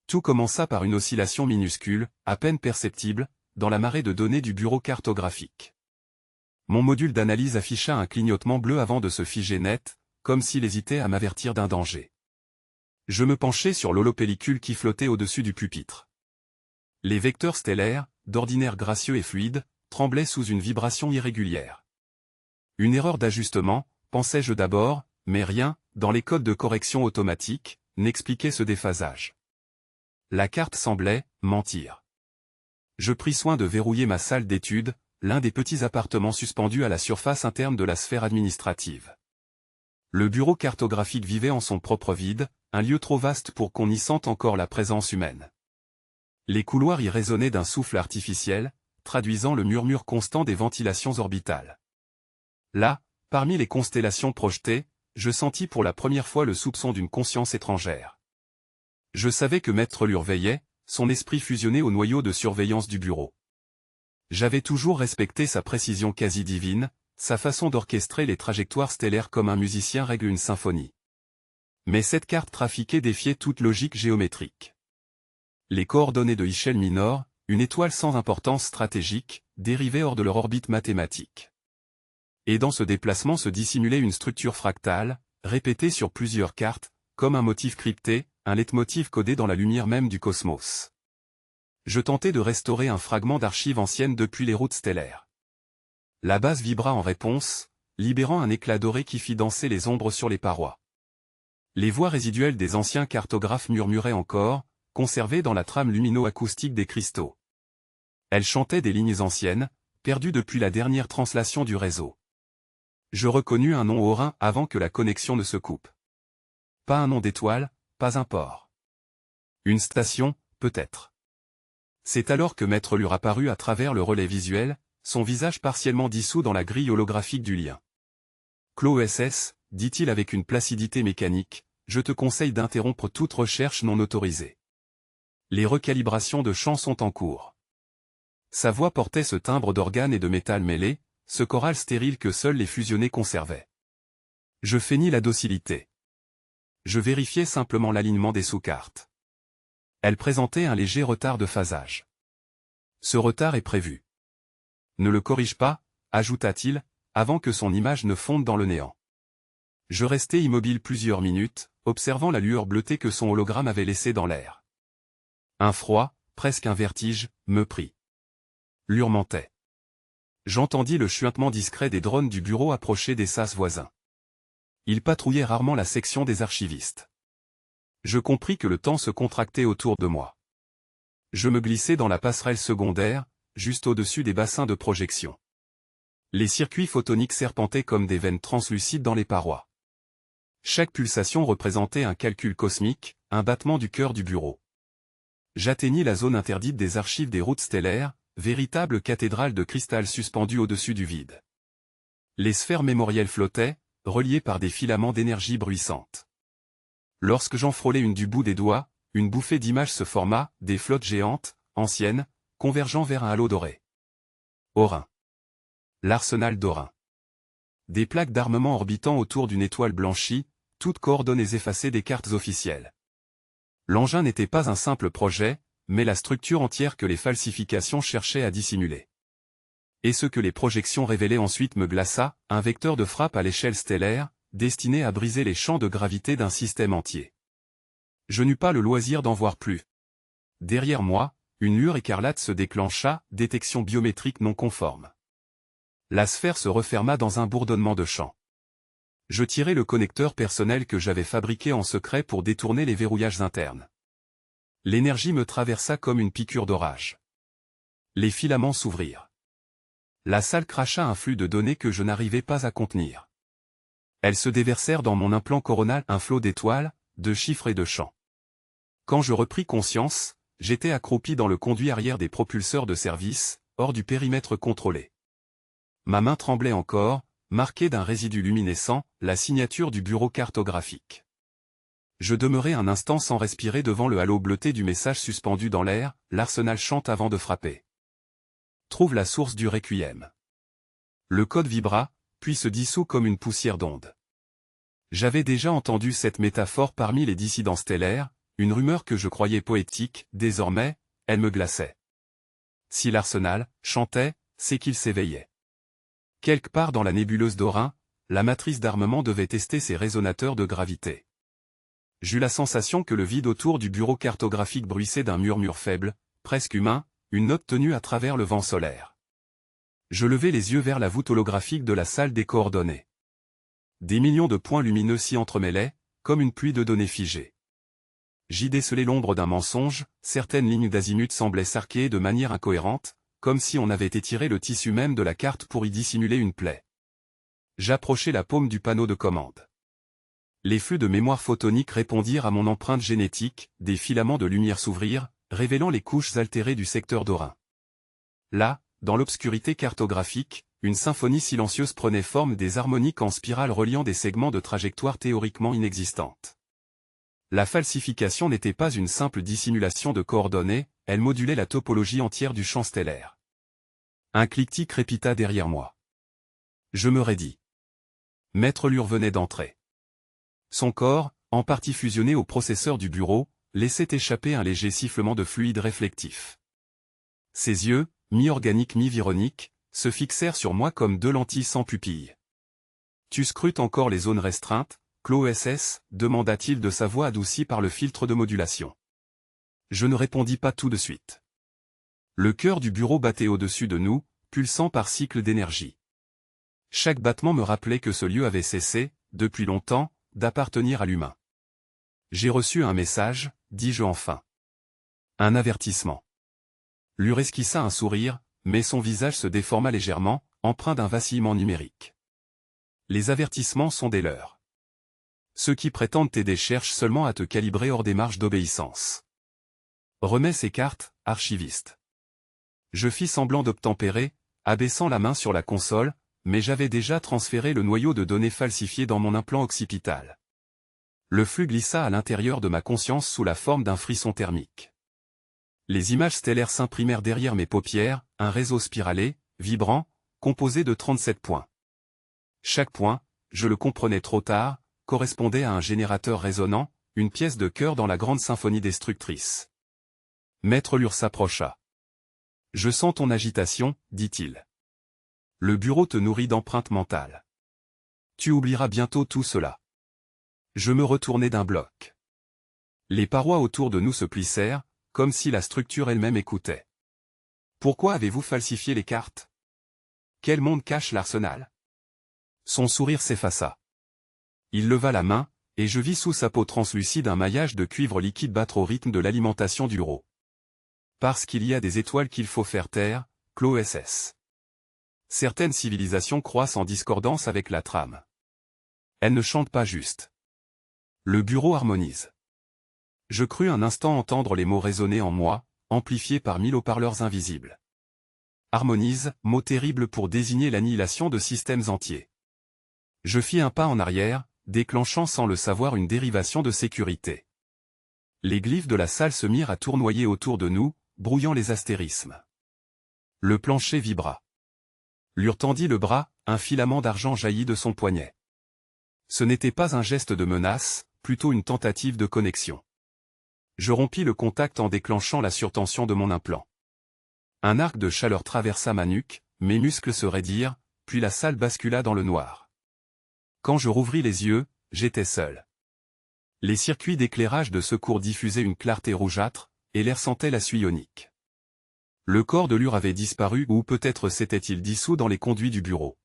Tout commença par une oscillation minuscule, à peine perceptible, dans la marée de données du bureau cartographique. Mon module d'analyse afficha un clignotement bleu avant de se figer net, comme s'il hésitait à m'avertir d'un danger. Je me penchai sur l'holopellicule qui flottait au-dessus du pupitre. Les vecteurs stellaires, d'ordinaire gracieux et fluides, tremblaient sous une vibration irrégulière. Une erreur d'ajustement, pensai-je d'abord, mais rien, dans les codes de correction automatique, n'expliquait ce déphasage. La carte semblait mentir. Je pris soin de verrouiller ma salle d'études, l'un des petits appartements suspendus à la surface interne de la sphère administrative. Le bureau cartographique vivait en son propre vide, un lieu trop vaste pour qu'on y sente encore la présence humaine. Les couloirs y résonnaient d'un souffle artificiel, traduisant le murmure constant des ventilations orbitales. Là, parmi les constellations projetées, je sentis pour la première fois le soupçon d'une conscience étrangère. Je savais que Maître Lure veillait, son esprit fusionné au noyau de surveillance du bureau. J'avais toujours respecté sa précision quasi divine, sa façon d'orchestrer les trajectoires stellaires comme un musicien règle une symphonie. Mais cette carte trafiquée défiait toute logique géométrique. Les coordonnées de Hichel Minor, une étoile sans importance stratégique, dérivaient hors de leur orbite mathématique. Et dans ce déplacement se dissimulait une structure fractale, répétée sur plusieurs cartes, comme un motif crypté, un leitmotiv codé dans la lumière même du cosmos. Je tentai de restaurer un fragment d'archives anciennes depuis les routes stellaires. La base vibra en réponse, libérant un éclat doré qui fit danser les ombres sur les parois. Les voix résiduelles des anciens cartographes murmuraient encore, conservées dans la trame lumino-acoustique des cristaux. Elles chantaient des lignes anciennes, perdues depuis la dernière translation du réseau. Je reconnus un nom aurin avant que la connexion ne se coupe. Pas un nom d'étoile, pas un port. Une station, peut-être. C'est alors que Maître Lure apparut à travers le relais visuel, son visage partiellement dissous dans la grille holographique du lien. Clos SS, dit-il avec une placidité mécanique, je te conseille d'interrompre toute recherche non autorisée. Les recalibrations de champs sont en cours. Sa voix portait ce timbre d'organe et de métal mêlé, ce choral stérile que seuls les fusionnés conservaient. Je feignis la docilité. Je vérifiais simplement l'alignement des sous-cartes. Elle présentait un léger retard de phasage. Ce retard est prévu. Ne le corrige pas, ajouta-t-il, avant que son image ne fonde dans le néant. Je restai immobile plusieurs minutes, observant la lueur bleutée que son hologramme avait laissée dans l'air. Un froid, presque un vertige, me prit. Lure mentait. J'entendis le chuintement discret des drones du bureau approcher des sas voisins. Ils patrouillaient rarement la section des archivistes. Je compris que le temps se contractait autour de moi. Je me glissai dans la passerelle secondaire, juste au-dessus des bassins de projection. Les circuits photoniques serpentaient comme des veines translucides dans les parois. Chaque pulsation représentait un calcul cosmique, un battement du cœur du bureau. J'atteignis la zone interdite des archives des routes stellaires, véritable cathédrale de cristal suspendue au-dessus du vide. Les sphères mémorielles flottaient, reliées par des filaments d'énergie bruissante. Lorsque j'en frôlai une du bout des doigts, une bouffée d'images se forma, des flottes géantes, anciennes, convergeant vers un halo doré. Aurin. L'arsenal d'Aurin. Des plaques d'armement orbitant autour d'une étoile blanchie, toutes coordonnées effacées des cartes officielles. L'engin n'était pas un simple projet, mais la structure entière que les falsifications cherchaient à dissimuler. Et ce que les projections révélaient ensuite me glaça, un vecteur de frappe à l'échelle stellaire, destiné à briser les champs de gravité d'un système entier. Je n'eus pas le loisir d'en voir plus. Derrière moi, une lueur écarlate se déclencha, détection biométrique non conforme. La sphère se referma dans un bourdonnement de champs. Je tirai le connecteur personnel que j'avais fabriqué en secret pour détourner les verrouillages internes. L'énergie me traversa comme une piqûre d'orage. Les filaments s'ouvrirent. La salle cracha un flux de données que je n'arrivais pas à contenir. Elles se déversèrent dans mon implant coronal, un flot d'étoiles, de chiffres et de champs. Quand je repris conscience, j'étais accroupi dans le conduit arrière des propulseurs de service, hors du périmètre contrôlé. Ma main tremblait encore, marquée d'un résidu luminescent, la signature du bureau cartographique. Je demeurai un instant sans respirer devant le halo bleuté du message suspendu dans l'air, l'arsenal chante avant de frapper. Trouve la source du requiem. Le code vibra, puis se dissout comme une poussière d'onde. J'avais déjà entendu cette métaphore parmi les dissidents stellaires, une rumeur que je croyais poétique, désormais, elle me glaçait. Si l'Arsenal chantait, c'est qu'il s'éveillait. Quelque part dans la nébuleuse d'Orin, la matrice d'armement devait tester ses résonateurs de gravité. J'eus la sensation que le vide autour du bureau cartographique bruissait d'un murmure faible, presque humain, une note tenue à travers le vent solaire. Je levai les yeux vers la voûte holographique de la salle des coordonnées. Des millions de points lumineux s'y entremêlaient, comme une pluie de données figées. J'y décelai l'ombre d'un mensonge, certaines lignes d'azimut semblaient s'arquer de manière incohérente, comme si on avait étiré le tissu même de la carte pour y dissimuler une plaie. J'approchai la paume du panneau de commande. Les flux de mémoire photonique répondirent à mon empreinte génétique, des filaments de lumière s'ouvrirent, révélant les couches altérées du secteur d'Orin. Là, dans l'obscurité cartographique, une symphonie silencieuse prenait forme, des harmoniques en spirale reliant des segments de trajectoire théoriquement inexistantes. La falsification n'était pas une simple dissimulation de coordonnées, elle modulait la topologie entière du champ stellaire. Un cliquetis crépita derrière moi. Je me raidis. Maître Lure venait d'entrer. Son corps, en partie fusionné au processeur du bureau, laissait échapper un léger sifflement de fluide réflectif. Ses yeux, mi-organiques mi-vironiques, se fixèrent sur moi comme deux lentilles sans pupille. « Tu scrutes encore les zones restreintes, Clos SS ?» demanda-t-il de sa voix adoucie par le filtre de modulation. Je ne répondis pas tout de suite. Le cœur du bureau battait au-dessus de nous, pulsant par cycle d'énergie. Chaque battement me rappelait que ce lieu avait cessé, depuis longtemps, d'appartenir à l'humain. J'ai reçu un message, dis-je enfin. Un avertissement. Lure esquissa un sourire, mais son visage se déforma légèrement, empreint d'un vacillement numérique. Les avertissements sont des leurs. Ceux qui prétendent t'aider cherchent seulement à te calibrer hors des marges d'obéissance. Remets ces cartes, archiviste. Je fis semblant d'obtempérer, abaissant la main sur la console, mais j'avais déjà transféré le noyau de données falsifié dans mon implant occipital. Le flux glissa à l'intérieur de ma conscience sous la forme d'un frisson thermique. Les images stellaires s'imprimèrent derrière mes paupières, un réseau spiralé, vibrant, composé de 37 points. Chaque point, je le comprenais trop tard, correspondait à un générateur résonnant, une pièce de cœur dans la grande symphonie destructrice. Maître Lure s'approcha. « Je sens ton agitation, dit-il. Le bureau te nourrit d'empreintes mentales. Tu oublieras bientôt tout cela. » Je me retournai d'un bloc. Les parois autour de nous se plissèrent, comme si la structure elle-même écoutait. « Pourquoi avez-vous falsifié les cartes? Quel monde cache l'Arsenal ?» Son sourire s'effaça. Il leva la main, et je vis sous sa peau translucide un maillage de cuivre liquide battre au rythme de l'alimentation du bureau. Parce qu'il y a des étoiles qu'il faut faire taire, Clos SS. Certaines civilisations croissent en discordance avec la trame. Elles ne chantent pas juste. Le bureau harmonise. Je crus un instant entendre les mots résonner en moi, amplifiés par 1000 haut-parleurs invisibles. Harmonise, mot terrible pour désigner l'annihilation de systèmes entiers. Je fis un pas en arrière, déclenchant sans le savoir une dérivation de sécurité. Les glyphes de la salle se mirent à tournoyer autour de nous, brouillant les astérismes. Le plancher vibra. Lure tendit le bras, un filament d'argent jaillit de son poignet. Ce n'était pas un geste de menace, plutôt une tentative de connexion. Je rompis le contact en déclenchant la surtension de mon implant. Un arc de chaleur traversa ma nuque, mes muscles se raidirent, puis la salle bascula dans le noir. Quand je rouvris les yeux, j'étais seul. Les circuits d'éclairage de secours diffusaient une clarté rougeâtre, et l'air sentait la suie ionique. Le corps de Lure avait disparu ou peut-être s'était-il dissous dans les conduits du bureau.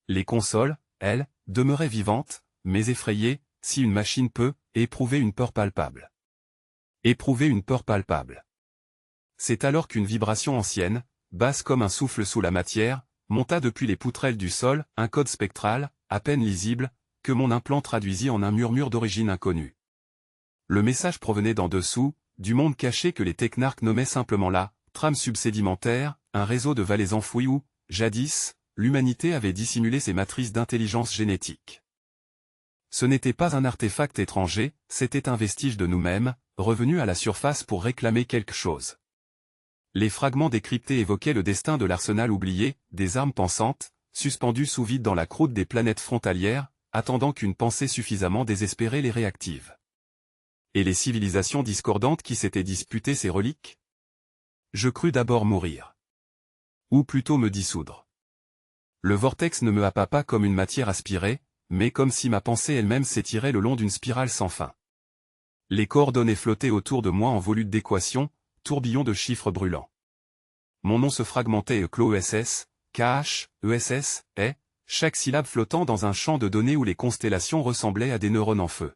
Les consoles, elles, demeuraient vivantes, mais effrayées, si une machine peut, éprouver une peur palpable. Éprouver une peur palpable. C'est alors qu'une vibration ancienne, basse comme un souffle sous la matière, monta depuis les poutrelles du sol, un code spectral, à peine lisible, que mon implant traduisit en un murmure d'origine inconnue. Le message provenait d'en dessous, du monde caché que les technarques nommaient simplement la trame subsédimentaire, un réseau de vallées enfouies où, jadis, l'humanité avait dissimulé ses matrices d'intelligence génétique. Ce n'était pas un artefact étranger, c'était un vestige de nous-mêmes, revenu à la surface pour réclamer quelque chose. Les fragments décryptés évoquaient le destin de l'arsenal oublié, des armes pensantes, suspendues sous vide dans la croûte des planètes frontalières, attendant qu'une pensée suffisamment désespérée les réactive. Et les civilisations discordantes qui s'étaient disputées ces reliques? Je crus d'abord mourir. Ou plutôt me dissoudre. Le vortex ne me happa pas comme une matière aspirée, mais comme si ma pensée elle-même s'étirait le long d'une spirale sans fin. Les coordonnées flottaient autour de moi en volutes d'équations, tourbillons de chiffres brûlants. Mon nom se fragmentait ECLO-ESS, KH, ESS, chaque syllabe flottant dans un champ de données où les constellations ressemblaient à des neurones en feu.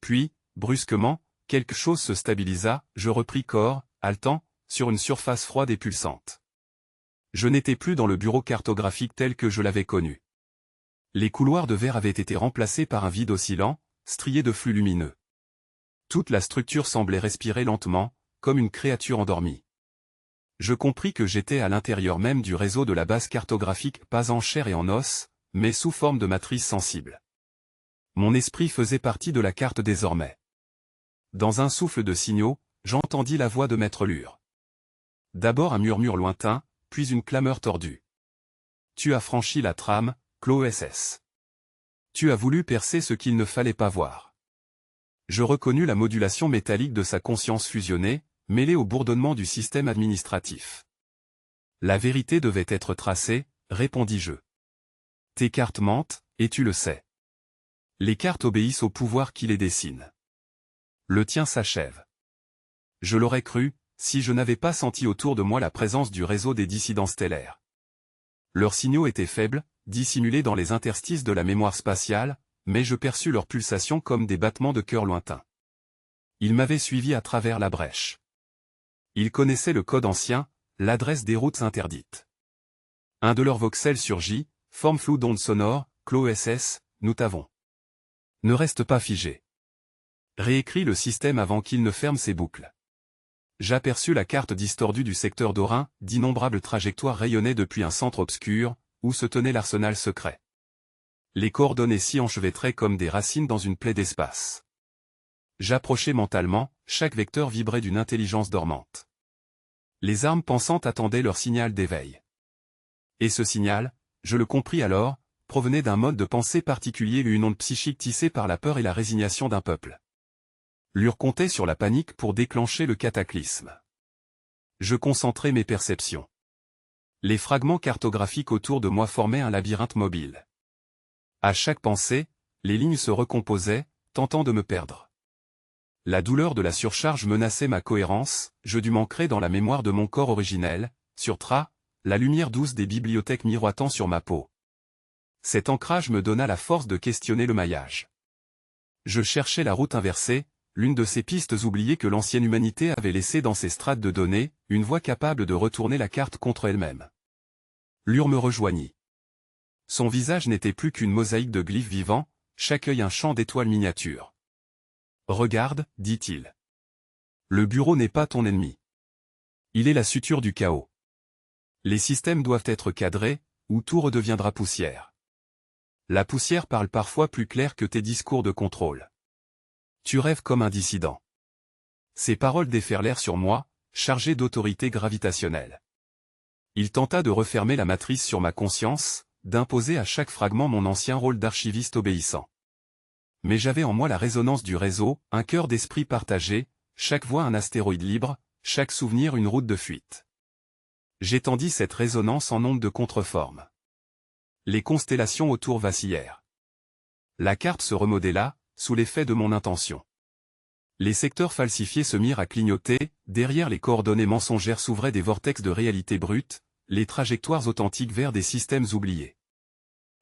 Puis, brusquement, quelque chose se stabilisa, je repris corps, haletant, sur une surface froide et pulsante. Je n'étais plus dans le bureau cartographique tel que je l'avais connu. Les couloirs de verre avaient été remplacés par un vide oscillant, strié de flux lumineux. Toute la structure semblait respirer lentement, comme une créature endormie. Je compris que j'étais à l'intérieur même du réseau de la base cartographique, pas en chair et en os, mais sous forme de matrice sensible. Mon esprit faisait partie de la carte désormais. Dans un souffle de signaux, j'entendis la voix de Maître Lure. D'abord un murmure lointain, puis une clameur tordue. Tu as franchi la trame, CLO-SS. Tu as voulu percer ce qu'il ne fallait pas voir. Je reconnus la modulation métallique de sa conscience fusionnée, mêlée au bourdonnement du système administratif. La vérité devait être tracée, répondis-je. Tes cartes mentent, et tu le sais. Les cartes obéissent au pouvoir qui les dessine. Le tien s'achève. Je l'aurais cru, si je n'avais pas senti autour de moi la présence du réseau des dissidents stellaires. Leurs signaux étaient faibles, dissimulés dans les interstices de la mémoire spatiale, mais je perçus leurs pulsations comme des battements de cœur lointains. Ils m'avaient suivi à travers la brèche. Ils connaissaient le code ancien, l'adresse des routes interdites. Un de leurs voxels surgit, forme floue d'ondes sonores, CLO-SS, nous t'avons. Ne reste pas figé. Réécris le système avant qu'il ne ferme ses boucles. J'aperçus la carte distordue du secteur d'Orin, d'innombrables trajectoires rayonnaient depuis un centre obscur, où se tenait l'arsenal secret. Les coordonnées s'y enchevêtraient comme des racines dans une plaie d'espace. J'approchais mentalement, chaque vecteur vibrait d'une intelligence dormante. Les armes pensantes attendaient leur signal d'éveil. Et ce signal, je le compris alors, provenait d'un mode de pensée particulier et une onde psychique tissée par la peur et la résignation d'un peuple. Lure comptait sur la panique pour déclencher le cataclysme. Je concentrais mes perceptions. Les fragments cartographiques autour de moi formaient un labyrinthe mobile. À chaque pensée, les lignes se recomposaient, tentant de me perdre. La douleur de la surcharge menaçait ma cohérence, je dus m'ancrer dans la mémoire de mon corps originel, sur Tra, la lumière douce des bibliothèques miroitant sur ma peau. Cet ancrage me donna la force de questionner le maillage. Je cherchais la route inversée, l'une de ces pistes oubliées que l'ancienne humanité avait laissées dans ses strates de données, une voie capable de retourner la carte contre elle-même. Lure me rejoignit. Son visage n'était plus qu'une mosaïque de glyphes vivants, chaque œil un champ d'étoiles miniatures. « Regarde, dit-il. Le bureau n'est pas ton ennemi. Il est la suture du chaos. Les systèmes doivent être cadrés, ou tout redeviendra poussière. La poussière parle parfois plus clair que tes discours de contrôle. Tu rêves comme un dissident. » Ces paroles déferlèrent sur moi, chargées d'autorité gravitationnelle. Il tenta de refermer la matrice sur ma conscience, d'imposer à chaque fragment mon ancien rôle d'archiviste obéissant. Mais j'avais en moi la résonance du réseau, un cœur d'esprit partagé, chaque voix un astéroïde libre, chaque souvenir une route de fuite. J'étendis cette résonance en ondes de contreforme. Les constellations autour vacillèrent. La carte se remodéla, sous l'effet de mon intention. Les secteurs falsifiés se mirent à clignoter, derrière les coordonnées mensongères s'ouvraient des vortex de réalité brute, les trajectoires authentiques vers des systèmes oubliés.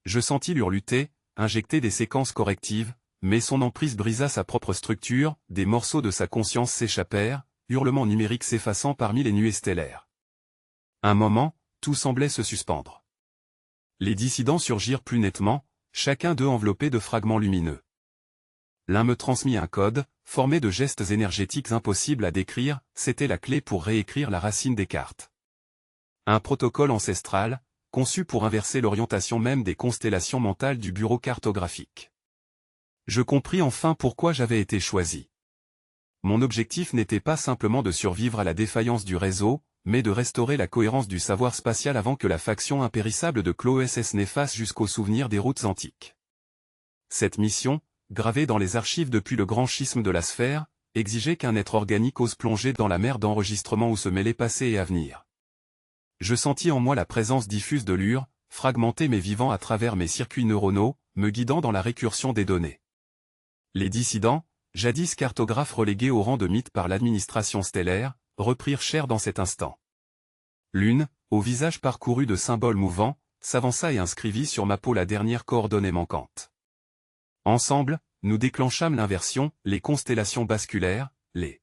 Je sentis Lure lutter, injecter des séquences correctives, mais son emprise brisa sa propre structure, des morceaux de sa conscience s'échappèrent, hurlements numériques s'effaçant parmi les nuées stellaires. Un moment, tout semblait se suspendre. Les dissidents surgirent plus nettement, chacun d'eux enveloppé de fragments lumineux. L'un me transmit un code, formé de gestes énergétiques impossibles à décrire, c'était la clé pour réécrire la racine des cartes. Un protocole ancestral, conçu pour inverser l'orientation même des constellations mentales du bureau cartographique. Je compris enfin pourquoi j'avais été choisi. Mon objectif n'était pas simplement de survivre à la défaillance du réseau, mais de restaurer la cohérence du savoir spatial avant que la faction impérissable de CLO-SS n'efface jusqu'au souvenir des routes antiques. Cette mission, gravé dans les archives depuis le grand schisme de la sphère, exigeait qu'un être organique ose plonger dans la mer d'enregistrement où se mêlaient passé et avenir. Je sentis en moi la présence diffuse de l'ur, fragmenté mais vivant à travers mes circuits neuronaux, me guidant dans la récursion des données. Les dissidents, jadis cartographes relégués au rang de mythes par l'administration stellaire, reprirent chair dans cet instant. L'une, au visage parcouru de symboles mouvants, s'avança et inscrivit sur ma peau la dernière coordonnée manquante. Ensemble, nous déclenchâmes l'inversion, les constellations basculaires, les